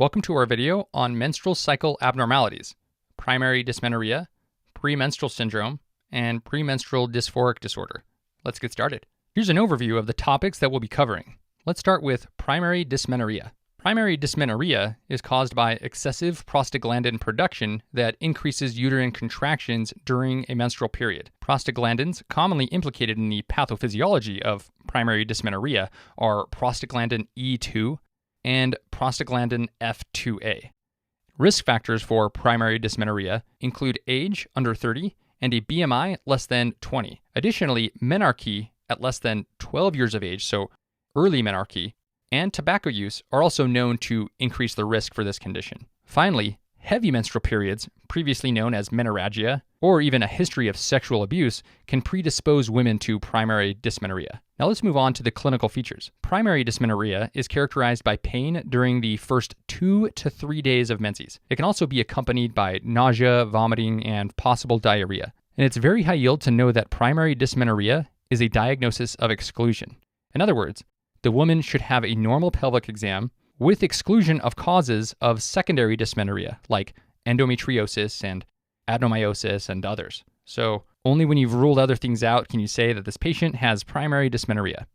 Welcome to our video on menstrual cycle abnormalities, primary dysmenorrhea, premenstrual syndrome, and premenstrual dysphoric disorder. Let's get started. Here's an overview of the topics that we'll be covering. Let's start with primary dysmenorrhea. Primary dysmenorrhea is caused by excessive prostaglandin production that increases uterine contractions during a menstrual period. Prostaglandins commonly implicated in the pathophysiology of primary dysmenorrhea are prostaglandin E2 and prostaglandin F2A. Risk factors for primary dysmenorrhea include age under 30 and a BMI less than 20. Additionally, menarche at less than 12 years of age, so early menarche, and tobacco use are also known to increase the risk for this condition. Finally, heavy menstrual periods, previously known as menorrhagia, or even a history of sexual abuse, can predispose women to primary dysmenorrhea. Now let's move on to the clinical features. Primary dysmenorrhea is characterized by pain during the first 2 to 3 days of menses. It can also be accompanied by nausea, vomiting, and possible diarrhea. And it's very high yield to know that primary dysmenorrhea is a diagnosis of exclusion. In other words, the woman should have a normal pelvic exam with exclusion of causes of secondary dysmenorrhea, like endometriosis and adenomyosis and others. So only when you've ruled other things out can you say that this patient has primary dysmenorrhea.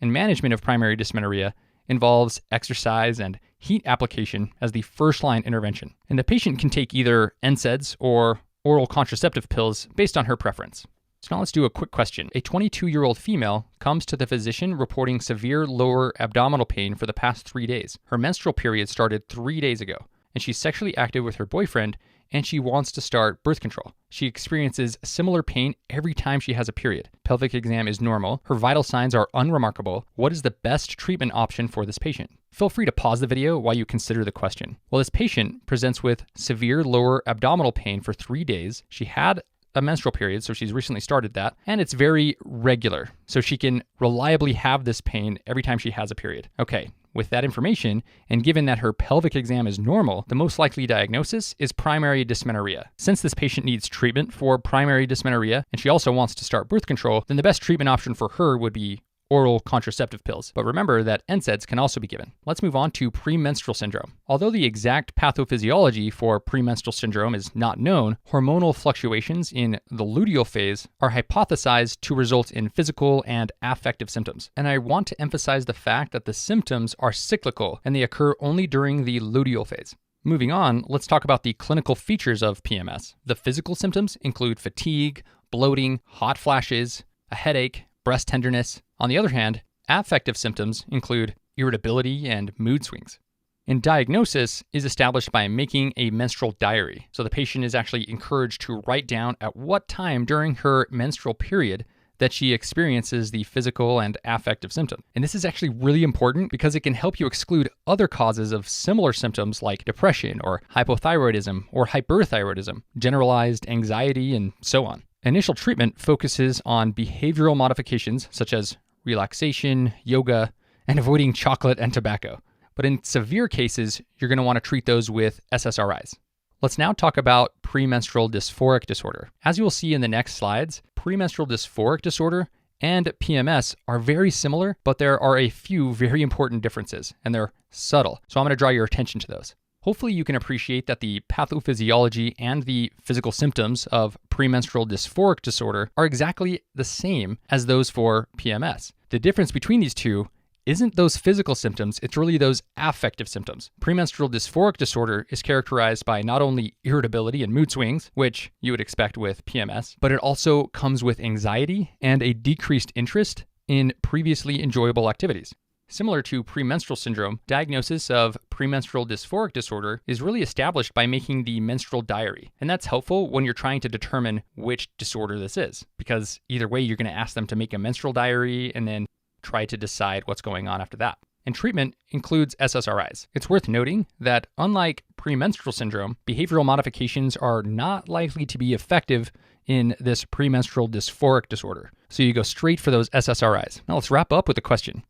And management of primary dysmenorrhea involves exercise and heat application as the first-line intervention. And the patient can take either NSAIDs or oral contraceptive pills based on her preference. So now let's do a quick question. A 22-year-old female comes to the physician reporting severe lower abdominal pain for the past 3 days. Her menstrual period started 3 days ago, and she's sexually active with her boyfriend, and she wants to start birth control. She experiences similar pain every time she has a period. Pelvic exam is normal. Her vital signs are unremarkable. What is the best treatment option for this patient? Feel free to pause the video while you consider the question. Well, this patient presents with severe lower abdominal pain for 3 days. She had a menstrual period, so she's recently started that, and it's very regular, so she can reliably have this pain every time she has a period. Okay, with that information, and given that her pelvic exam is normal, the most likely diagnosis is primary dysmenorrhea. Since this patient needs treatment for primary dysmenorrhea, and she also wants to start birth control, then the best treatment option for her would be oral contraceptive pills. But remember that NSAIDs can also be given. Let's move on to premenstrual syndrome. Although the exact pathophysiology for premenstrual syndrome is not known, hormonal fluctuations in the luteal phase are hypothesized to result in physical and affective symptoms. And I want to emphasize the fact that the symptoms are cyclical and they occur only during the luteal phase. Moving on, let's talk about the clinical features of PMS. The physical symptoms include fatigue, bloating, hot flashes, a headache, breast tenderness. On the other hand, affective symptoms include irritability and mood swings. And diagnosis is established by making a menstrual diary. So the patient is actually encouraged to write down at what time during her menstrual period that she experiences the physical and affective symptom. And this is actually really important because it can help you exclude other causes of similar symptoms like depression or hypothyroidism or hyperthyroidism, generalized anxiety, and so on. Initial treatment focuses on behavioral modifications such as relaxation, yoga, and avoiding chocolate and tobacco. But in severe cases, you're going to want to treat those with SSRIs. Let's now talk about premenstrual dysphoric disorder. As you will see in the next slides, premenstrual dysphoric disorder and PMS are very similar, but there are a few very important differences, and they're subtle. So I'm going to draw your attention to those. Hopefully you can appreciate that the pathophysiology and the physical symptoms of premenstrual dysphoric disorder are exactly the same as those for PMS. The difference between these two isn't those physical symptoms, it's really those affective symptoms. Premenstrual dysphoric disorder is characterized by not only irritability and mood swings, which you would expect with PMS, but it also comes with anxiety and a decreased interest in previously enjoyable activities. Similar to premenstrual syndrome, diagnosis of premenstrual dysphoric disorder is really established by making the menstrual diary. And that's helpful when you're trying to determine which disorder this is, because either way, you're going to ask them to make a menstrual diary and then try to decide what's going on after that. And treatment includes SSRIs. It's worth noting that unlike premenstrual syndrome, behavioral modifications are not likely to be effective in this premenstrual dysphoric disorder. So you go straight for those SSRIs. Now let's wrap up with a question.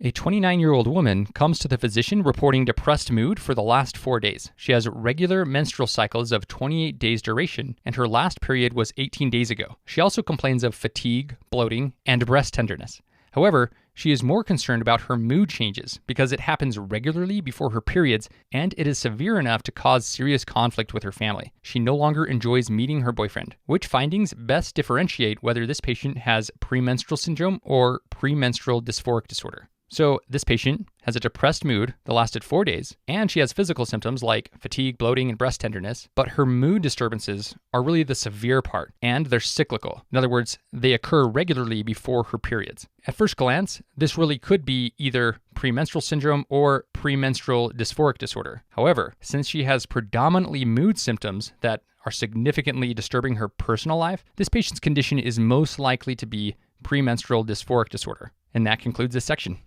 A 29-year-old woman comes to the physician reporting depressed mood for the last 4 days. She has regular menstrual cycles of 28 days duration, and her last period was 18 days ago. She also complains of fatigue, bloating, and breast tenderness. However, she is more concerned about her mood changes because it happens regularly before her periods and it is severe enough to cause serious conflict with her family. She no longer enjoys meeting her boyfriend. Which findings best differentiate whether this patient has premenstrual syndrome or premenstrual dysphoric disorder? So this patient has a depressed mood that lasted 4 days, and she has physical symptoms like fatigue, bloating, and breast tenderness, but her mood disturbances are really the severe part, and they're cyclical. In other words, they occur regularly before her periods. At first glance, this really could be either premenstrual syndrome or premenstrual dysphoric disorder. However, since she has predominantly mood symptoms that are significantly disturbing her personal life, this patient's condition is most likely to be premenstrual dysphoric disorder. And that concludes this section.